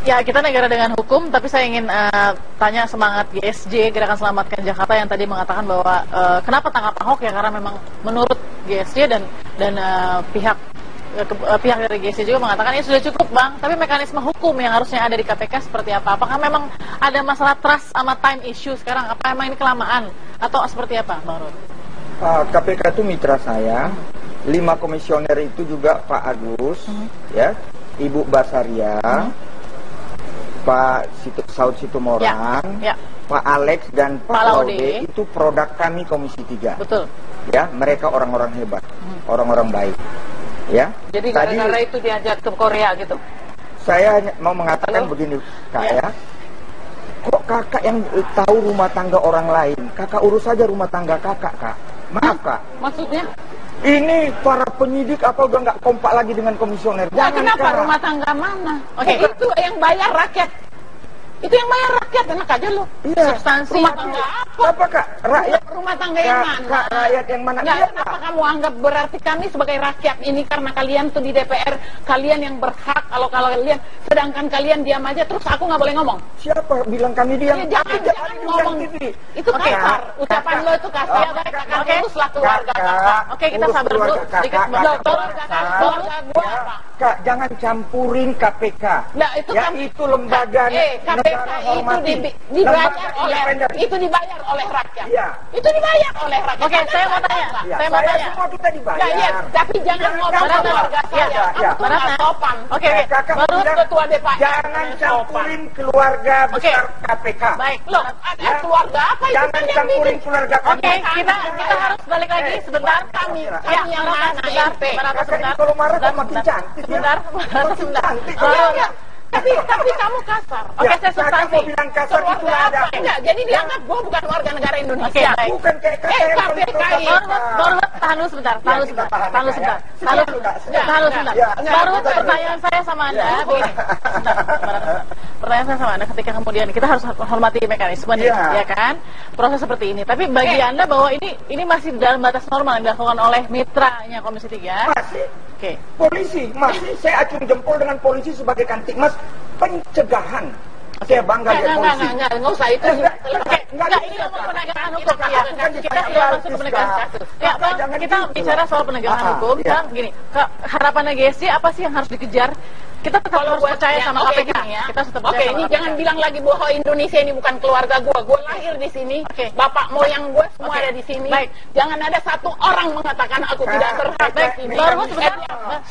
Ya, kita negara dengan hukum, tapi saya ingin tanya semangat GSJ, Gerakan Selamatkan Jakarta, yang tadi mengatakan bahwa kenapa tangkap Ahok ya, karena memang menurut GSJ dan pihak dari GSJ juga mengatakan ini sudah cukup bang, tapi mekanisme hukum yang harusnya ada di KPK seperti apa? Apakah memang ada masalah trust sama time issue sekarang? Apa memang ini kelamaan atau seperti apa, Bang Ruhut? KPK itu mitra saya, 5 komisioner itu juga Pak Agus, ya, Ibu Basaria, Pak Saud Situmorang, Pak Alex dan Pak Laude itu produk kami Komisi 3. Betul. Ya, mereka orang-orang hebat, orang-orang baik. Ya. Jadi gara-gara itu diajak ke Korea gitu. Saya mau mengatakan begini, Kak ya. Kok kakak yang tahu rumah tangga orang lain, kakak urus saja rumah tangga kakak, Kak. Maaf, Kak. Maksudnya? Ini para penyidik apa udah nggak kompak lagi dengan komisioner? Jangan, kenapa Kak. Rumah tangga mana? Oke, itu yang bayar rakyat. Itu yang bayar rakyat, enak aja lo. Iya. Substansi rumah tangga apa Kak? Rakyat. Rumah tangga yang mana? Kak, rakyat yang mana? Nggak, kenapa kamu anggap berarti kami sebagai rakyat ini karena kalian tuh di DPR, kalian yang berhak kalau kalian, sedangkan kalian diam aja terus aku nggak boleh ngomong. Siapa bilang kami diam? Ya, jangan ngomong. Itu kasar. Ucapan lo itu kasar. Oke, teruslah keluarga kakak. Oke, kita sabar dulu sedikit. Keluarga gua apa? Kak, jangan campurin KPK. Nah, itu ya, kan itu lembaga KPK itu dibayar oleh rakyat. Iya. Itu dibayar oleh rakyat. Oke, saya mau tanya. Saya mau tanya. Semua kita dibayar. Nah, iya, tapi jangan ngomong ke keluarga saya. Kamu tuh nggak sopan. Oke, baru ketua DPR. Jangan campurin keluarga besar KPK. Baik, loh, ada keluarga apa itu? Jangan campurin keluarga KPK. Oke, kita harus balik lagi sebentar. Kami yang mana sebentar. Kalau marah kok makin cantik. Sebentar. Tapi kamu kasar. Oke, saya substansi. Mau bilang kasar itu ada. Enggak, jadi dianggap gua bukan warga negara Indonesia. Bukan kayak KPK. Baru tahan dulu sebentar. Baru pertanyaan saya sama Anda. Pertanyaan saya sama Anda ketika kemudian kita harus hormati mekanisme nih, ya kan? Proses seperti ini. Tapi bagi Anda bahwa ini masih dalam batas normal yang dilakukan oleh mitranya Komisi 3. Masih. Oke. Polisi, masih saya acung jempol dengan polisi sebagai Kantikmas pencegahan. Saya bangga dengan polisi. Enggak usah itu. Enggak, ini ngomong penegakan hukum ya. Kita sudah masuk ke penegakan kasus. Ya, Bang, kita bicara soal penegakan hukum. Kan gini, harapannya GSJ apa sih yang harus dikejar? Kita tetap harus percaya sama KPK ya. Kita tetap percaya. Oke, ini jangan bilang lagi bahwa Indonesia ini bukan keluarga gua. Gua lahir di sini. Bapak moyang gua semua ada di sini. Baik. Jangan ada satu orang mengatakan aku tidak berhak. Baik, baru sebentar.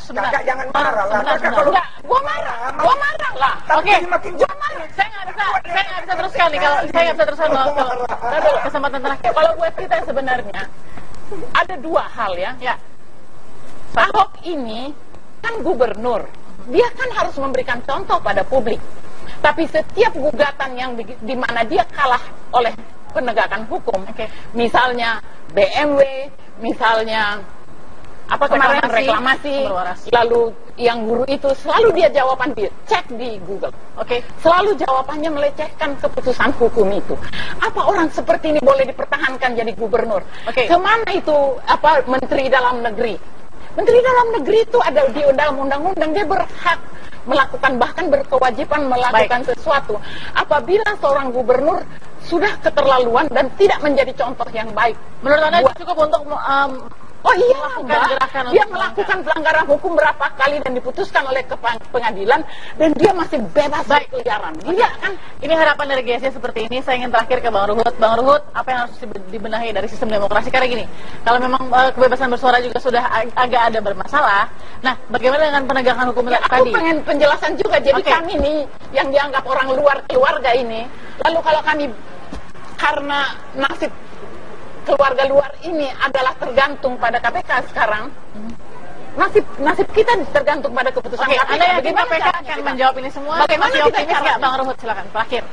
Kakak jangan marah lah. Enggak, gua marah lah. Oke. Gua marah. Saya nggak bisa teruskan nih kalau saya nggak bisa teruskan kalau kesempatan terakhir. Kalau buat kita sebenarnya ada dua hal ya. Ya. Ahok ini kan gubernur. Dia kan harus memberikan contoh pada publik. Tapi setiap gugatan yang di mana dia kalah oleh penegakan hukum, misalnya BMW, misalnya apa kemarin reklamasi, lalu yang guru itu selalu dia jawaban dia cek di Google. Selalu jawabannya melecehkan keputusan hukum itu. Apa orang seperti ini boleh dipertahankan jadi gubernur? Kemana itu menteri dalam negeri? Menteri dalam negeri itu ada di dalam undang-undang, dia berhak melakukan, bahkan berkewajiban melakukan sesuatu. Apabila seorang gubernur sudah keterlaluan dan tidak menjadi contoh yang baik, menurut Anda cukup untuk dia melakukan pelanggaran hukum berapa kali dan diputuskan oleh pengadilan dan dia masih bebas berkeliaran. Dia kan ini harapan dari GSJ seperti ini. Saya ingin terakhir ke Bang Ruhut. Bang Ruhut, apa yang harus dibenahi dari sistem demokrasi? Karena gini, kalau memang kebebasan bersuara juga sudah agak ada bermasalah. Nah, bagaimana dengan penegakan hukum tadi? Aku pengen penjelasan juga. Jadi kami nih yang dianggap orang luar keluarga ini, lalu kalau kami karena nasib keluarga luar ini adalah tergantung pada KPK sekarang. Nasib kita tergantung pada keputusan KPK. Anda yakin KPK akan menjawab ini semua? Bagaimana masih kita optimis nggak, Bang Ruhut? Silakan terakhir.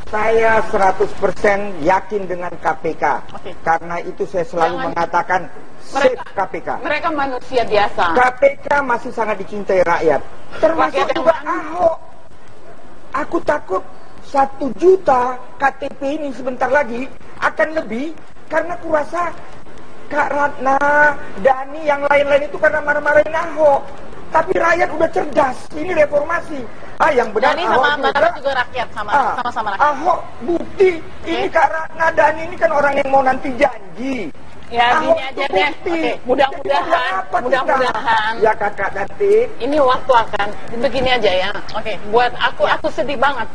Saya 100% yakin dengan KPK. Karena itu saya selalu mengatakan save KPK. Mereka manusia biasa. KPK masih sangat dicintai rakyat. Termasuk juga Ahok. Aku takut 1 juta KTP ini sebentar lagi akan lebih. Karena kurasa Kak Ratna, Dani, yang lain-lain itu karena marah-marahin Ahok. Tapi rakyat udah cerdas. Ini reformasi. Yang benar Dan ini sama Mbak Ratna juga rakyat, sama-sama rakyat. Ahok bukti. Ini karena Nadani ini kan orang yang mau nanti janji. Ya, gini aja deh. Oke, mudah-mudahan. Ya kakak nanti. Ini waktu akan begini aja ya. Oke, buat aku sedih banget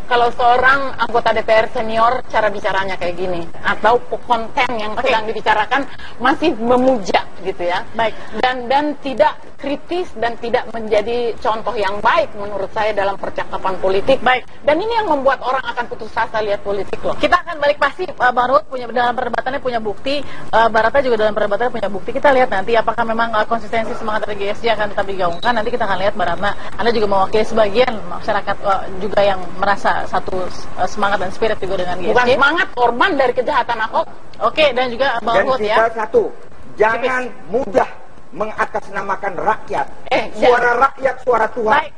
kalau seorang anggota DPR senior cara bicaranya kayak gini, atau konten yang sedang dibicarakan masih memuja gitu ya. Baik. Dan tidak kritis dan tidak menjadi contoh yang baik menurut saya dalam percakapan politik. Baik. Dan ini yang membuat orang akan putus asa lihat politik loh. Kita akan balik pasti Bang Ruhut punya dalam perdebatannya punya bukti, Barata juga dalam perdebatannya punya bukti. Kita lihat nanti apakah memang konsistensi semangat dari GSJ akan tetap digaungkan. Nanti kita akan lihat Barata, Anda juga mewakili sebagian masyarakat juga yang merasa satu semangat dan spirit juga dengan GSJ. Bukan semangat, korban dari kejahatan Ahok. Oke, dan juga Bang Ruhut ya. Dan kita satu, jangan mudah mengatasnamakan rakyat. Suara rakyat, suara Tuhan. Baik.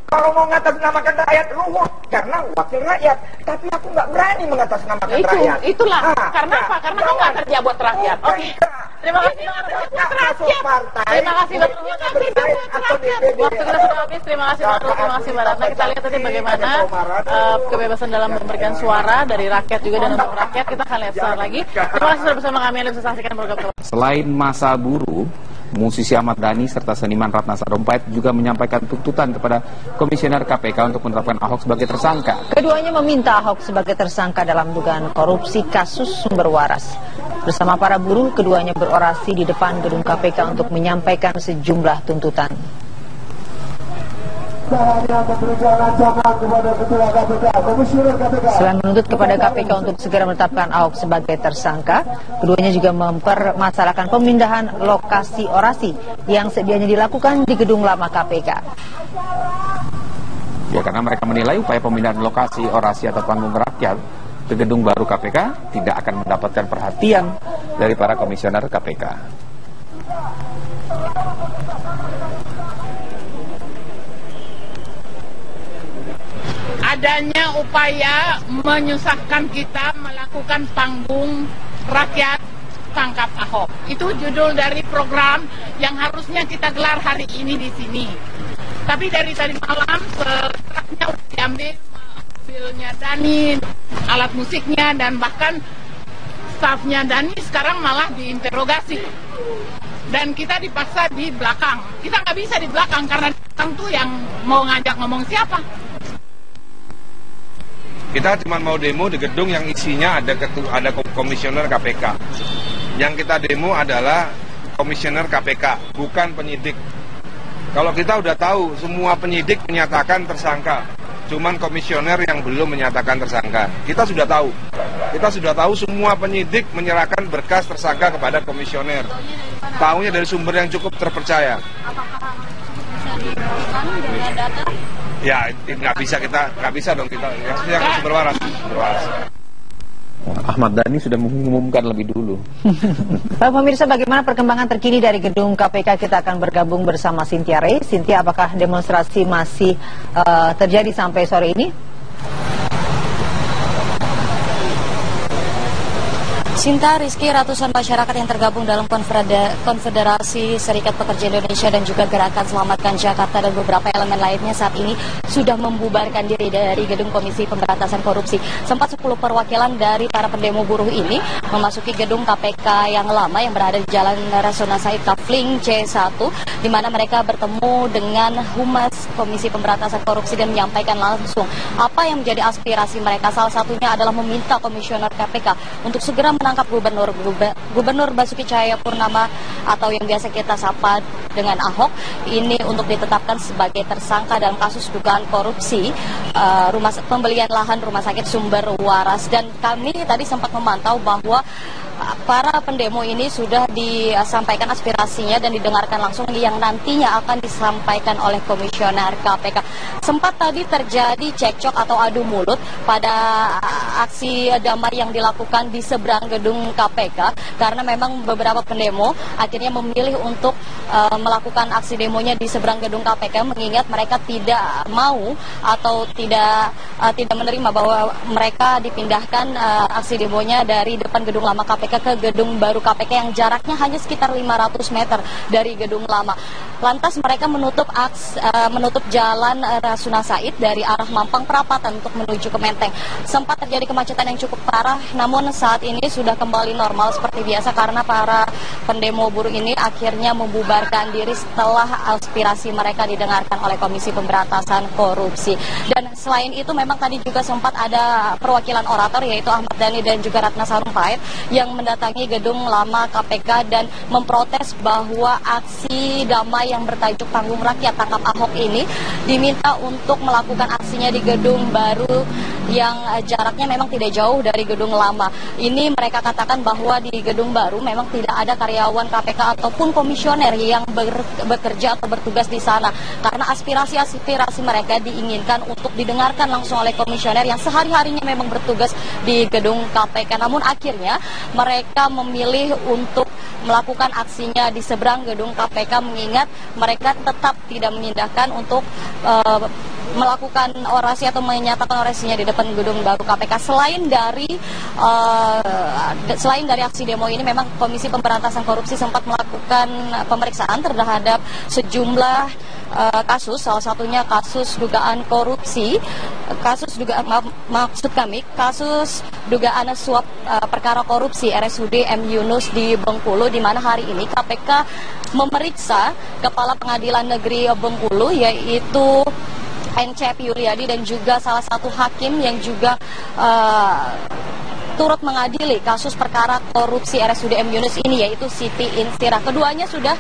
Kalau mau mengatasnamakan rakyat, Ruhut karena wakil rakyat. Tapi aku nggak berani mengatasnamakan rakyat. Itulah. Karena apa? Karena kau nggak kerja buat rakyat. Oke. Terima kasih Bang Ruhut. Terima kasih Bang Ruhut. Waktu kita sudah habis. Terima kasih Bang Ruhut. Terima kasih Mbak Ratna. Kita lihat nanti bagaimana kebebasan dalam memberikan suara dari rakyat juga dan untuk rakyat. Kita akan lihat sebentar lagi. Terima kasih sudah bersama kami. Anda bisa saksikan program. Selain masa buruh, musisi Ahmad Dhani serta seniman Ratna Sarumpait juga menyampaikan tuntutan kepada Komisioner KPK untuk menetapkan Ahok sebagai tersangka. Keduanya meminta Ahok sebagai tersangka dalam dugaan korupsi kasus sumber waras. Bersama para buruh, keduanya berorasi di depan gedung KPK untuk menyampaikan sejumlah tuntutan. Selain menuntut kepada KPK untuk segera menetapkan Ahok sebagai tersangka, keduanya juga mempermasalahkan pemindahan lokasi orasi yang sedianya dilakukan di gedung lama KPK. Ya, karena mereka menilai upaya pemindahan lokasi orasi atau panggung rakyat ke gedung baru KPK tidak akan mendapatkan perhatian dari para komisioner KPK. Adanya upaya menyusahkan kita melakukan panggung rakyat tangkap Ahok. Itu judul dari program yang harusnya kita gelar hari ini di sini. Tapi dari tadi malam setelahnya diambil mobilnya Dhani, alat musiknya, dan bahkan stafnya Dhani sekarang malah diinterogasi. Dan kita dipaksa di belakang. Kita nggak bisa di belakang karena tentu yang mau ngajak ngomong siapa. Kita cuma mau demo di gedung yang isinya ada komisioner KPK. Yang kita demo adalah komisioner KPK, bukan penyidik. Kalau kita udah tahu, semua penyidik menyatakan tersangka. Cuman komisioner yang belum menyatakan tersangka. Kita sudah tahu. Kita sudah tahu semua penyidik menyerahkan berkas tersangka kepada komisioner. Tahunya dari sumber yang cukup terpercaya. Apakah bisa dibuktikan dengan data? Ya, nggak bisa dong kita. Yang sumber waras. Ahmad Dhani sudah mengumumkan lebih dulu. Pak pemirsa, bagaimana perkembangan terkini dari gedung KPK? Kita akan bergabung bersama Cynthia Rey. Cynthia, apakah demonstrasi masih terjadi sampai sore ini? Sinta, Rizky, ratusan masyarakat yang tergabung dalam Konfederasi Serikat Pekerja Indonesia dan juga Gerakan Selamatkan Jakarta dan beberapa elemen lainnya saat ini sudah membubarkan diri dari gedung Komisi Pemberantasan Korupsi. Sempat 10 perwakilan dari para pendemo buruh ini memasuki gedung KPK yang lama yang berada di Jalan Rasuna Said Kafling C1, di mana mereka bertemu dengan Humas Komisi Pemberantasan Korupsi dan menyampaikan langsung apa yang menjadi aspirasi mereka. Salah satunya adalah meminta Komisioner KPK untuk segera menangkap Gubernur Basuki Cahayapurnama atau yang biasa kita sapa dengan Ahok ini untuk ditetapkan sebagai tersangka dalam kasus dugaan korupsi pembelian lahan rumah sakit sumber waras. Dan kami tadi sempat memantau bahwa para pendemo ini sudah disampaikan aspirasinya dan didengarkan langsung yang nantinya akan disampaikan oleh Komisioner KPK. Sempat tadi terjadi cekcok atau adu mulut pada aksi damai yang dilakukan di seberang gedung KPK karena memang beberapa pendemo akhirnya memilih untuk melakukan aksi demonya di seberang gedung KPK, mengingat mereka tidak mau atau tidak menerima bahwa mereka dipindahkan aksi demonya dari depan gedung lama KPK ke gedung baru KPK yang jaraknya hanya sekitar 500 meter dari gedung lama. Lantas mereka menutup jalan Rasuna Said dari arah Mampang Perapatan untuk menuju ke Menteng. Sempat terjadi kemacetan yang cukup parah, namun saat ini sudah kembali normal seperti biasa karena para pendemo buruh ini akhirnya membubarkan diri setelah aspirasi mereka didengarkan oleh Komisi Pemberantasan Korupsi. Dan selain itu memang tadi juga sempat ada perwakilan orator yaitu Ahmad Dhani dan juga Ratna Sarumpait yang mendatangi gedung lama KPK dan memprotes bahwa aksi damai yang bertajuk Panggung Rakyat Tangkap Ahok ini diminta untuk melakukan aksinya di gedung baru yang jaraknya memang tidak jauh dari gedung lama. Ini mereka katakan bahwa di gedung baru memang tidak ada karyawan KPK ataupun komisioner yang bekerja atau bertugas di sana karena aspirasi mereka diinginkan untuk didengarkan langsung oleh komisioner yang sehari-harinya memang bertugas di gedung KPK. Namun akhirnya mereka memilih untuk melakukan aksinya di seberang gedung KPK mengingat mereka tetap tidak memindahkan untuk melakukan orasi atau menyatakan orasinya di depan gedung baru KPK. Selain dari aksi demo ini, memang Komisi Pemberantasan Korupsi sempat melakukan pemeriksaan terhadap sejumlah kasus, salah satunya kasus dugaan korupsi, kasus dugaan suap perkara korupsi RSUD M. Yunus di Bengkulu, di mana hari ini KPK memeriksa Kepala Pengadilan Negeri Bengkulu yaitu NCP Yuryadi dan juga salah satu hakim yang juga turut mengadili kasus perkara korupsi RSUD M. Yunus ini yaitu Siti Instira. Keduanya sudah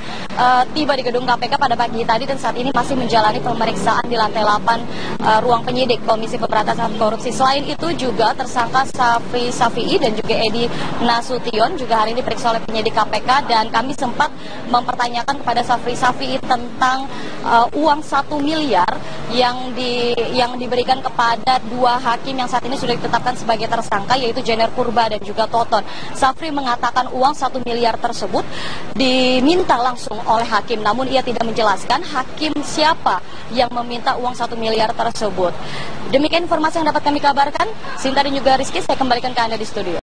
tiba di gedung KPK pada pagi tadi dan saat ini masih menjalani pemeriksaan di lantai 8 ruang penyidik Komisi Pemberantasan Korupsi. Selain itu juga tersangka Safri Safi'i dan juga Edi Nasution juga hari ini diperiksa oleh penyidik KPK dan kami sempat mempertanyakan kepada Safri Safi'i tentang uang 1 miliar yang diberikan kepada dua hakim yang saat ini sudah ditetapkan sebagai tersangka yaitu Jener Purba dan juga Toton. Safri mengatakan uang 1 miliar tersebut diminta langsung oleh hakim, namun ia tidak menjelaskan hakim siapa yang meminta uang 1 miliar tersebut. Demikian informasi yang dapat kami kabarkan. Sinta dan juga Rizky, saya kembalikan ke Anda di studio.